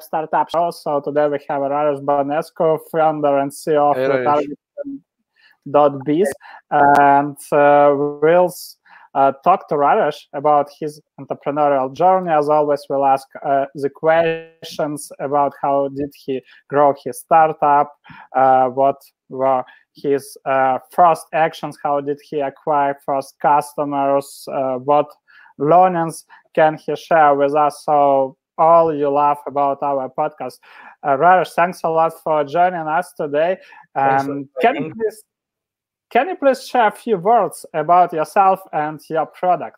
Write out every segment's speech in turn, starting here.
Startup Show. So today we have Raes Banescu, founder and CEO of retargeting.biz, and we'll talk to Raes about his entrepreneurial journey. As always, we'll ask the questions about how did he grow his startup, what were his first actions, how did he acquire first customers, what learnings can he share with us. So all you love about our podcast. Raes, thanks a lot for joining us today. Can you please share a few words about yourself and your product?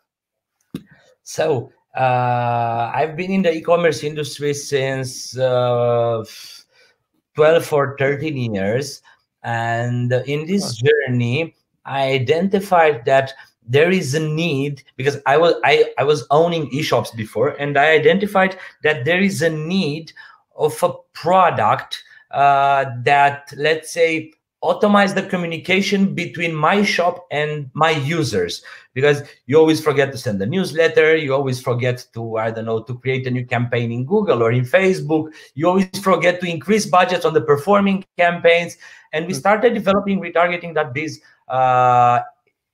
So I've been in the e-commerce industry since 12 or 13 years. And in this journey, I identified that there is a need, because I was owning e-shops before, and I identified that there is a need of a product that, let's say, automate the communication between my shop and my users, because you always forget to send a newsletter, you always forget to, I don't know, to create a new campaign in Google or in Facebook, you always forget to increase budgets on the performing campaigns. And we started developing retargeting.biz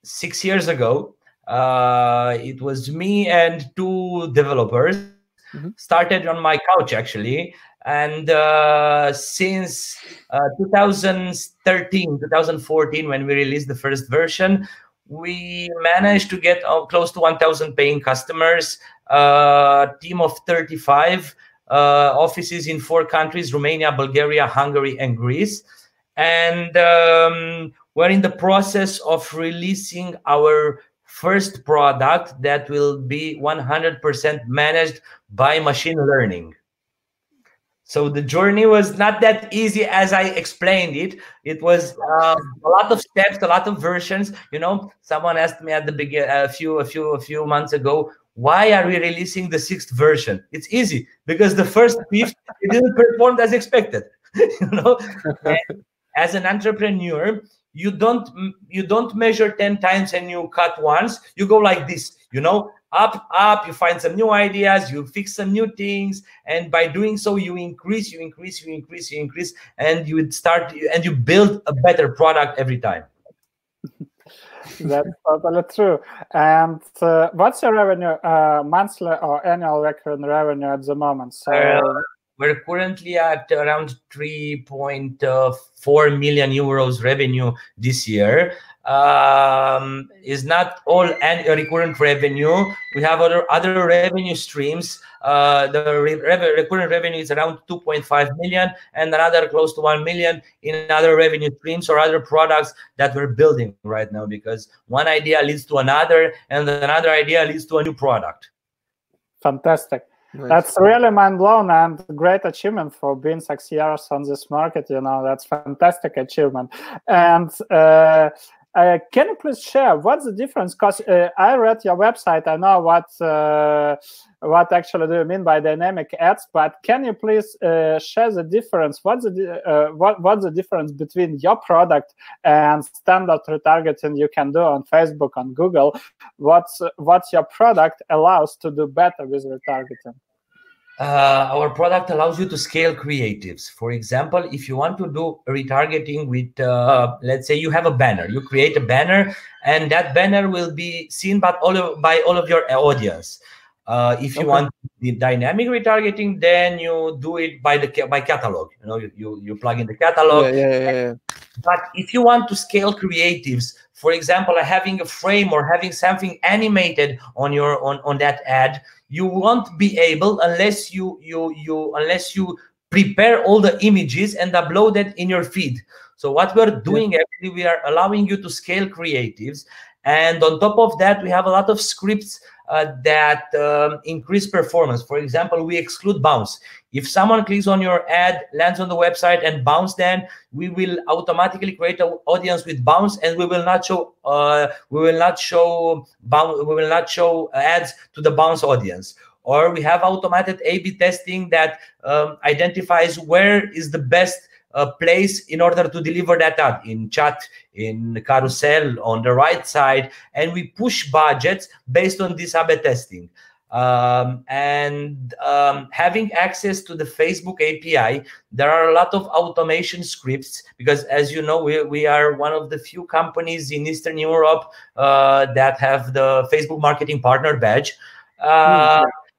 6 years ago. It was me and two developers, started on my couch actually. And since 2013, 2014, when we released the first version, we managed to get close to 1,000 paying customers, a team of 35, offices in 4 countries, Romania, Bulgaria, Hungary, and Greece. And we're in the process of releasing our first product that will be 100% managed by machine learning. So the journey was not that easy as I explained it. It was a lot of steps, a lot of versions. You know, someone asked me at the beginning, a few months ago, why are we releasing the 6th version? It's easy, because the first 5th, it didn't perform as expected. You know, and as an entrepreneur, you don't measure 10 times and you cut once. You go like this, you know, up, you find some new ideas, you fix some new things, and by doing so, you increase, and you build a better product every time. That's totally true. And what's your revenue, monthly or annual recurring revenue at the moment? So we're currently at around 3.4 million euros revenue this year. Is not all recurrent revenue. We have other revenue streams. The recurrent revenue is around 2.5 million, and another close to 1 million in other revenue streams or other products that we're building right now, because one idea leads to another, and another idea leads to a new product. Fantastic. Nice. That's really mind-blowing and great achievement for being 6 years on this market. You know, that's fantastic achievement. And can you please share what's the difference? Because I read your website, I know what actually do you mean by dynamic ads, but can you please share the difference? What's the difference between your product and standard retargeting you can do on Facebook, on Google? What's your product allows to do better with retargeting? Our product allows you to scale creatives. For example, if you want to do retargeting with, let's say you have a banner, you create a banner, and that banner will be seen by all of your audience. If you want the dynamic retargeting, then you do it by catalog. You know, you plug in the catalog. Yeah. But if you want to scale creatives, for example, having a frame or having something animated on that ad, you won't be able unless you prepare all the images and upload it in your feed. So what we're doing actually, we are allowing you to scale creatives, and on top of that, we have a lot of scripts that increase performance. For example, we exclude bounce. If someone clicks on your ad, lands on the website and bounce, then we will automatically create an audience with bounce, and we will not show ads to the bounce audience. Or we have automated A/B testing that identifies where is the best place in order to deliver that ad, in chat, in carousel, on the right side, and we push budgets based on this A/B testing. Having access to the Facebook API, there are a lot of automation scripts, because as you know, we are one of the few companies in Eastern Europe that have the Facebook Marketing Partner badge.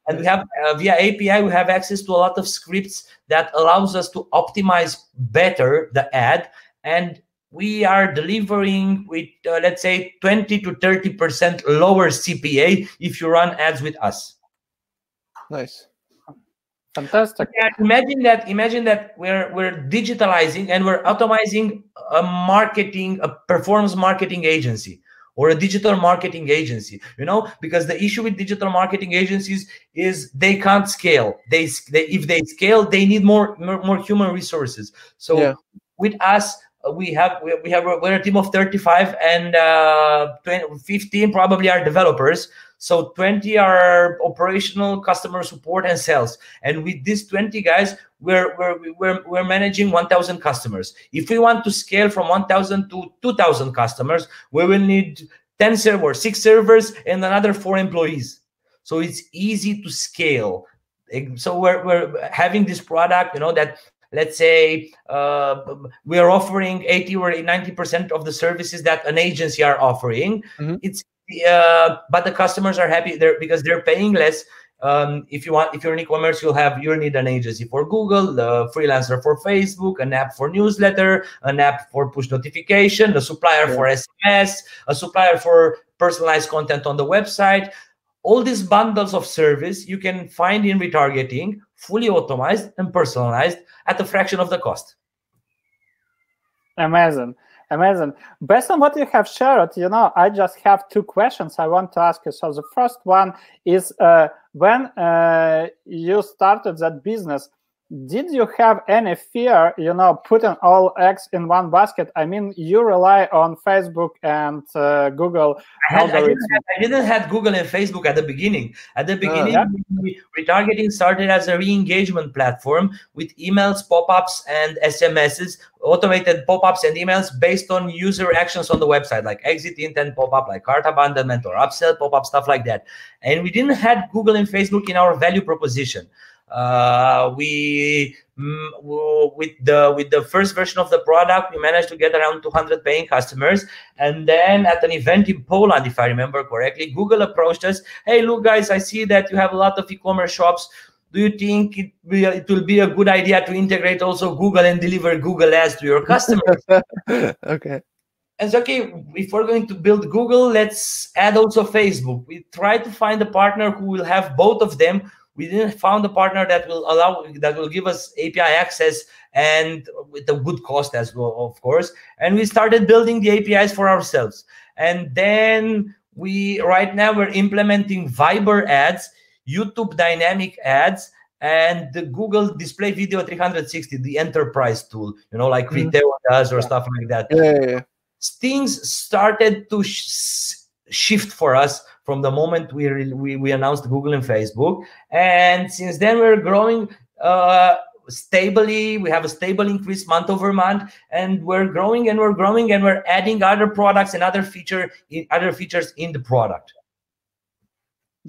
And we have via API, we have access to a lot of scripts that allows us to optimize better the ad, and we are delivering with let's say 20 to 30% lower CPA if you run ads with us. Nice. Fantastic. Yeah, imagine that we're digitalizing and we're automizing a performance marketing agency or a digital marketing agency, because the issue with digital marketing agencies is they can't scale. If they scale, they need more human resources. So with us, we're a team of 35, and 15 probably are developers. So 20 are operational, customer support, and sales. And with these 20 guys, we're managing 1,000 customers. If we want to scale from 1,000 to 2,000 customers, we will need 10 servers, 6 servers, and another 4 employees. So it's easy to scale. So we're having this product, that, let's say, we are offering 80 or 90% of the services that an agency are offering. But the customers are happy there because they're paying less. If you're in e-commerce, you'll need an agency for Google, the freelancer for Facebook, an app for newsletter, an app for push notification, a supplier for SMS, a supplier for personalized content on the website. All these bundles of service you can find in retargeting, fully automized and personalized at a fraction of the cost. Amazing. Based on what you have shared, I just have 2 questions I want to ask you. So the first one is, when you started that business, did you have any fear, putting all eggs in one basket? I mean, you rely on Facebook and Google algorithms. I didn't have Google and Facebook at the beginning. At the beginning, retargeting started as a re-engagement platform with emails, pop-ups, and SMSs, automated pop-ups and emails based on user actions on the website, like exit intent pop-up, like cart abandonment or upsell pop-up, stuff like that. And we didn't have Google and Facebook in our value proposition. With the first version of the product, we managed to get around 200 paying customers, and then at an event in Poland, if I remember correctly, Google approached us. Hey, look guys, I see that you have a lot of e-commerce shops. Do you think it will be a good idea to integrate also Google and deliver Google ads to your customers? Okay. And so, okay, if we're going to build Google, let's add also Facebook. We tried to find a partner who will have both of them. We didn't find a partner that will give us API access and with a good cost as well, of course. And we started building the APIs for ourselves. And then right now we're implementing Viber ads, YouTube dynamic ads, and the Google Display Video 360, the enterprise tool, like retail does or stuff like that. Yeah. Things started to shift for us from the moment we announced Google and Facebook, and since then we're growing stably. We have a stable increase month over month, and we're growing and we're adding other products and other features in the product.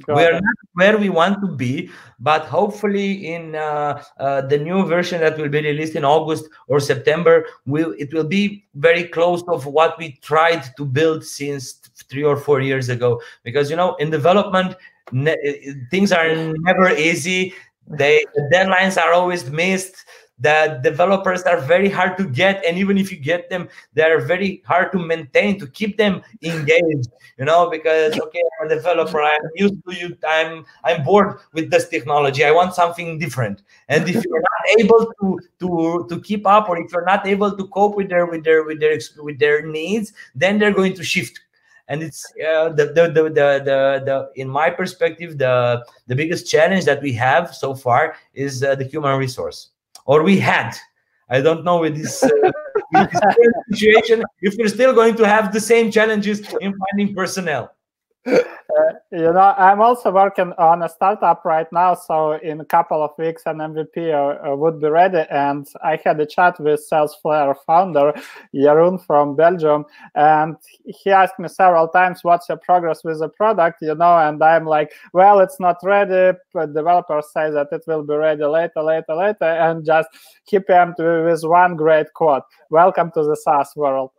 We're not where we want to be, but hopefully in the new version that will be released in August or September, it will be very close to what we tried to build since 3 or 4 years ago. Because in development, things are never easy. The deadlines are always missed. The developers are very hard to get, and even if you get them, they are very hard to maintain, to keep them engaged. Because I'm a developer, I'm used to you. I'm bored with this technology. I want something different. And if you're not able to keep up, or if you're not able to cope with their needs, then they're going to shift. And it's in my perspective, the biggest challenge that we have so far is the human resource. Or we had. I don't know with this situation if we're still going to have the same challenges in finding personnel. You know, I'm also working on a startup right now. So in a couple of weeks, an MVP would be ready. And I had a chat with SalesFlare founder, Jeroen from Belgium. And he asked me several times, what's your progress with the product? You know, and I'm like, well, it's not ready. But developers say that it will be ready later. And just keep him with one great quote. Welcome to the SaaS world.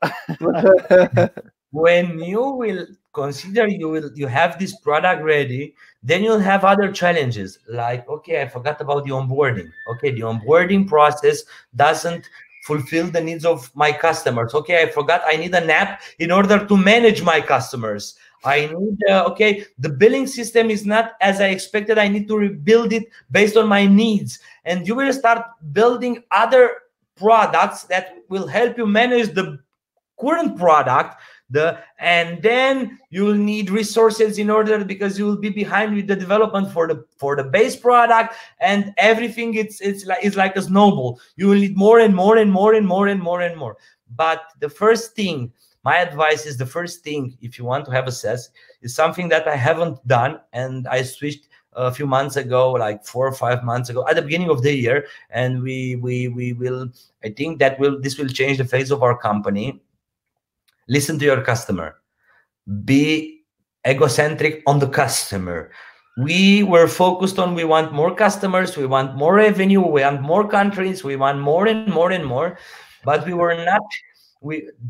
When you will consider you have this product ready, then you'll have other challenges like, okay, I forgot about the onboarding. Okay, the onboarding process doesn't fulfill the needs of my customers. Okay, I forgot I need an app in order to manage my customers. I need, okay, the billing system is not as I expected. I need to rebuild it based on my needs. And you will start building other products that will help you manage the current product, and then you will need resources in order, because you will be behind with the development for the base product, and everything it's like a snowball. You will need more and more and more and more and more and more. But the first thing, my advice is, the first thing, if you want to have a SaaS, is something that I haven't done, and I switched a few months ago, like 4 or 5 months ago, at the beginning of the year, and we will, I think that this will change the face of our company. Listen to your customer. Be egocentric on the customer. We were focused on, we want more customers, we want more revenue, we want more countries, we want more and more and more, but we were not,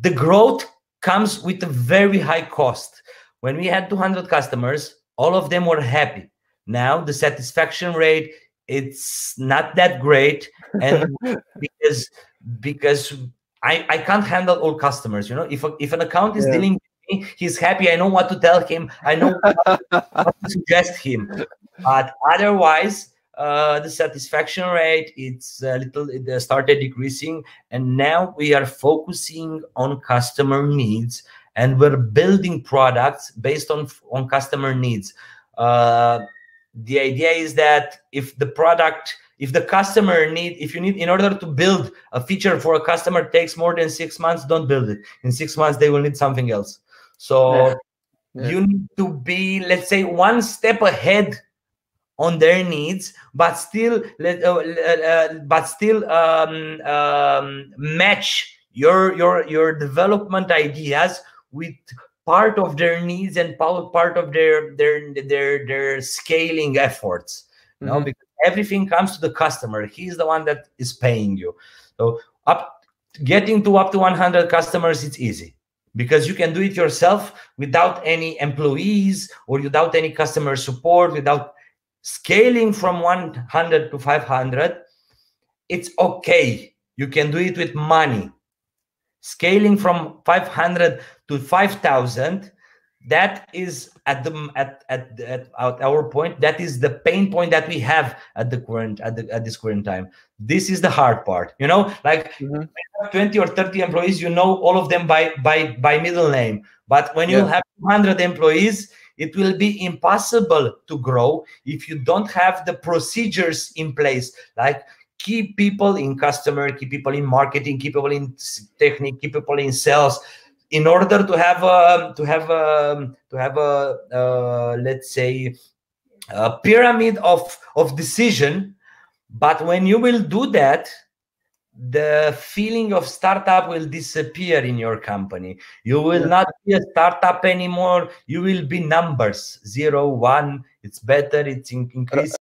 the growth comes with a very high cost. When we had 200 customers, all of them were happy. Now the satisfaction rate, it's not that great, and because I can't handle all customers. You know, if an account is dealing with me, he's happy. I know what to tell him. I know what to suggest him. But otherwise, the satisfaction rate, it started decreasing, and now we are focusing on customer needs, and we're building products based on customer needs. The idea is that if the customer in order to build a feature for a customer takes more than 6 months, don't build it. In 6 months, they will need something else. So you need to be, let's say, one step ahead on their needs, but still match your development ideas with part of their needs and part of their scaling efforts. You know, because everything comes to the customer. He's the one that is paying you. So getting to up to 100 customers, it's easy, because you can do it yourself without any employees or without any customer support, without scaling from 100 to 500. It's okay. You can do it with money. Scaling from 500 to 5,000, that is at our point, that is the pain point that we have at this current time. This is the hard part, you know, like when you have 20 or 30 employees, you know all of them by middle name. But when you have 200 employees, it will be impossible to grow if you don't have the procedures in place, like keep people in customer, keep people in marketing, keep people in technique, keep people in sales, in order to have a let's say a pyramid of decision. But when you will do that, the feeling of startup will disappear in your company. You will not be a startup anymore. You will be numbers, 0, 1. It's better. It's increasing.